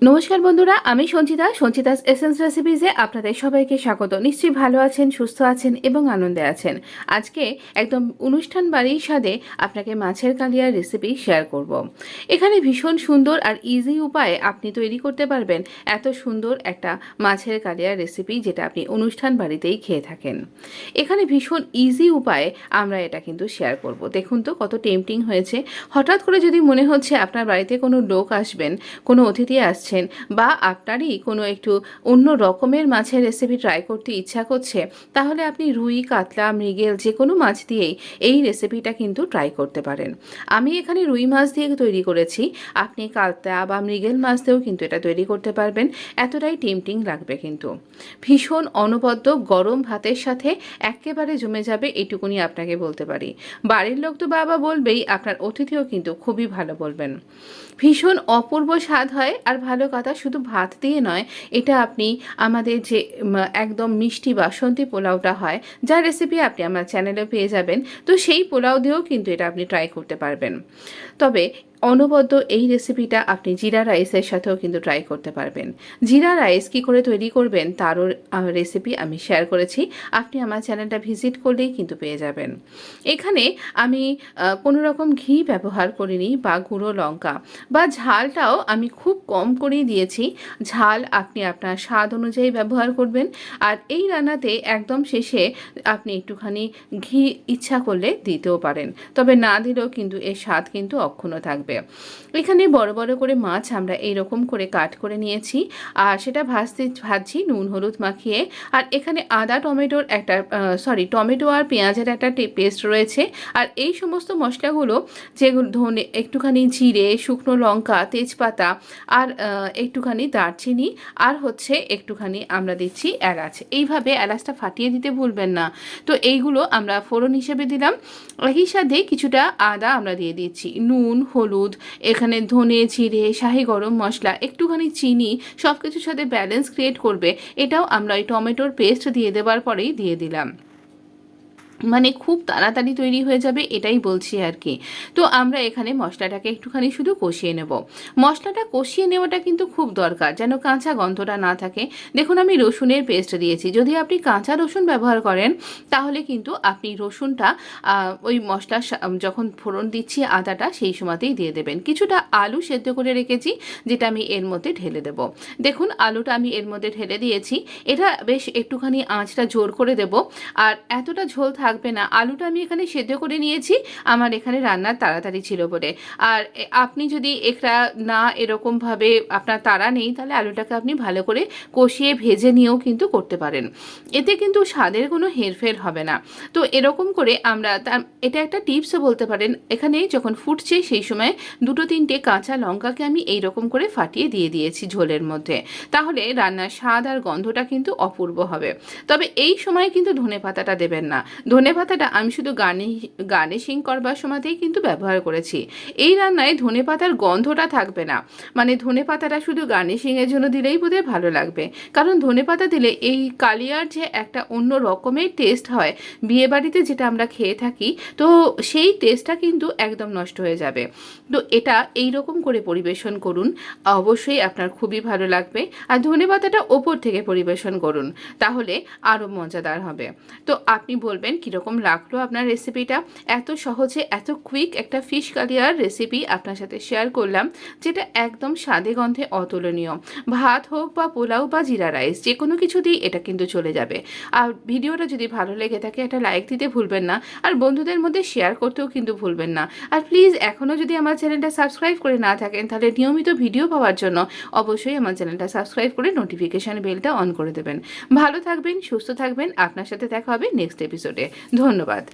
নমস্কার বন্ধুরা, আমি সঞ্চিতাস এসেন্স রেসিপিজে আপনাদের সবাইকে স্বাগত। নিশ্চয়ই ভালো আছেন, সুস্থ আছেন এবং আনন্দে আছেন। আজকে একদম অনুষ্ঠান বাড়ির স্বাদে আপনাকে মাছের কালিয়ার রেসিপি শেয়ার করব। এখানে ভীষণ সুন্দর আর ইজি উপায়ে আপনি তৈরি করতে পারবেন এত সুন্দর একটা মাছের কালিয়ার রেসিপি, যেটা আপনি অনুষ্ঠান বাড়িতেই খেয়ে থাকেন। এখানে ভীষণ ইজি উপায়ে আমরা এটা কিন্তু শেয়ার করব। দেখুন তো কত টেম্পটিং হয়েছে। হঠাৎ করে যদি মনে হচ্ছে আপনার বাড়িতে কোনো লোক আসবেন, কোনো অতিথি আসছেন, বা আপনারই কোনো একটু অন্য রকমের মাছের রেসিপি ট্রাই করতে ইচ্ছা করছে, তাহলে আপনি রুই, কাতলা, মৃগেল যে কোনো মাছ দিয়েই এই রেসিপিটা কিন্তু ট্রাই করতে পারেন। আমি এখানে রুই মাছ দিয়ে তৈরি করেছি, আপনি কাতলা বা মৃগেল মাছ দিয়েও কিন্তু এটা তৈরি করতে পারবেন। এতটাই টেম্পটিং লাগবে, কিন্তু ভীষণ অনবদ্য গরম ভাতের সাথে একেবারে জমে যাবে, এইটুকুনি আপনাকে বলতে পারি। বাড়ির লোক তো বাবা বলবেই, আপনার অতিথিও কিন্তু খুবই ভালো বলবেন। ভীষণ অপূর্ব স্বাদ হয়। আর ভালো কথা, শুধু ভাত দিয়ে নয়, এটা আপনি আমাদের যে একদম মিষ্টি বাসন্তী পোলাওটা হয়, যার রেসিপি আপনি আমার চ্যানেলে পেয়ে যাবেন, তো সেই পোলাও দিয়েও কিন্তু এটা আপনি ট্রাই করতে পারবেন। তবে অনবদ্য এই রেসিপিটা আপনি জিরা রাইসের সাথেও কিন্তু ট্রাই করতে পারবেন। জিরা রাইস কী করে তৈরি করবেন তারও রেসিপি আমি শেয়ার করেছি, আপনি আমার চ্যানেলটা ভিজিট করলেই কিন্তু পেয়ে যাবেন। এখানে আমি কোনো রকম ঘি ব্যবহার করিনি বা গুঁড়ো লঙ্কা, বা ঝালটাও আমি খুব কম করেই দিয়েছি। ঝাল আপনি আপনার স্বাদ অনুযায়ী ব্যবহার করবেন। আর এই রান্নাতে একদম শেষে আপনি একটুখানি ঘি ইচ্ছা করলে দিতেও পারেন, তবে না দিলেও কিন্তু এর স্বাদ কিন্তু অক্ষুণ্ণ থাকবে। এখানে বড় বড় করে মাছ আমরা এইরকম করে কাট করে নিয়েছি, আর সেটা ভাজছি নুন হলুদ মাখিয়ে। আর এখানে আদা টমেটোর একটা টমেটো আর পেঁয়াজের একটা পেস্ট রয়েছে। আর এই সমস্ত মশলাগুলো, যেগুলো ধনে, একটুখানি জিরে, শুকনো লঙ্কা, তেজপাতা, আর একটুখানি দারচিনি, আর হচ্ছে একটুখানি আমরা দিচ্ছি এলাচ। এইভাবে এলাচটা ফাটিয়ে দিতে ভুলবেন না। তো এইগুলো আমরা ফোড়ন হিসেবে দিলাম। একই সাথে কিছুটা আদা আমরা দিয়ে দিচ্ছি, নুন, হলুদ, এখানে ধনে, জিরে, শাহি গরম মশলা, একটুখানি চিনি, সব কিছুর সাথে ব্যালেন্স ক্রিয়েট করবে এটাও আমরা ওই টমেটোর পেস্ট দিয়ে দেওয়ার পরেই দিয়ে দিলাম। মানে খুব তাড়াতাড়ি তৈরি হয়ে যাবে, এটাই বলছি আর কি। তো আমরা এখানে মশলাটাকে একটুখানি শুধু কষিয়ে নেব। মশলাটা কষিয়ে নেওয়াটা কিন্তু খুব দরকার, যেন কাঁচা গন্ধটা না থাকে। দেখুন, আমি রসুনের পেস্ট দিয়েছি। যদি আপনি কাঁচা রসুন ব্যবহার করেন, তাহলে কিন্তু আপনি রসুনটা ওই মশলা যখন ফোড়ন দিচ্ছি আদাটা, সেই সময়তেই দিয়ে দেবেন। কিছুটা আলু সেদ্ধ করে রেখেছি, যেটা আমি এর মধ্যে ঢেলে দেব। দেখুন, আলুটা আমি এর মধ্যে ঢেলে দিয়েছি। এটা বেশ একটুখানি আঁচটা জোর করে দেব, আর এতটা ঝোল থাকবে না। আলুটা আমি এখানে সেদ্ধ করে নিয়েছি, আমার এখানে রান্নার তাড়াতাড়ি ছিল বলে। আর আপনি যদি একটা না এরকমভাবে আপনার তাড়া নেই, তাহলে আলুটাকে আপনি ভালো করে কষিয়ে ভেজে নিয়েও কিন্তু করতে পারেন। এতে কিন্তু স্বাদের কোনো হেরফের হবে না। তো এরকম করে আমরা, এটা একটা টিপসও বলতে পারেন, এখানে যখন ফুটছে সেই সময় 2-3টে কাঁচা লঙ্কাকে আমি এইরকম করে ফাটিয়ে দিয়ে দিয়েছি ঝোলের মধ্যে। তাহলে রান্নার স্বাদ আর গন্ধটা কিন্তু অপূর্ব হবে। তবে এই সময় কিন্তু ধনেপাতাটা দেবেন না। ধনেপাতাটা আমি শুধু গার্নিশিং করবার সময়তেই কিন্তু ব্যবহার করেছি। এই রান্নায় ধনেপাতার গন্ধটা থাকবে না। মানে ধনেপাতাটা শুধু গার্নিশিংয়ের জন্য দিলেই বোধহয় ভালো লাগবে, কারণ ধনেপাতা দিলে এই কালিয়ার যে একটা অন্য রকমের টেস্ট হয় বিয়েবাড়িতে যেটা আমরা খেয়ে থাকি, তো সেই টেস্টটা কিন্তু একদম নষ্ট হয়ে যাবে। তো এটা এই রকম করে পরিবেশন করুন, অবশ্যই আপনার খুবই ভালো লাগবে। আর ধনেপাতাটা ওপর থেকে পরিবেশন করুন, তাহলে আরও মজাদার হবে। তো আপনি বলবেন কীরকম লাগলো আপনার রেসিপিটা। এত সহজে, এত কুইক একটা ফিশ কালিয়ার রেসিপি আপনার সাথে শেয়ার করলাম, যেটা একদম স্বাদে গন্ধে অতুলনীয়। ভাত হোক বা পোলাও বা জিরা রাইস, যে কোনো কিছু দিয়ে এটা কিন্তু চলে যাবে। আর ভিডিওটা যদি ভালো লেগে থাকে, একটা লাইক দিতে ভুলবেন না, আর বন্ধুদের মধ্যে শেয়ার করতেও কিন্তু ভুলবেন না। আর প্লিজ, এখনও যদি আমার চ্যানেলটা সাবস্ক্রাইব করে না থাকেন, তাহলে নিয়মিত ভিডিও পাওয়ার জন্য অবশ্যই আমার চ্যানেলটা সাবস্ক্রাইব করে নোটিফিকেশান বেলটা অন করে দেবেন। ভালো থাকবেন, সুস্থ থাকবেন। আপনার সাথে দেখা হবে নেক্সট এপিসোডে। ধন্যবাদ।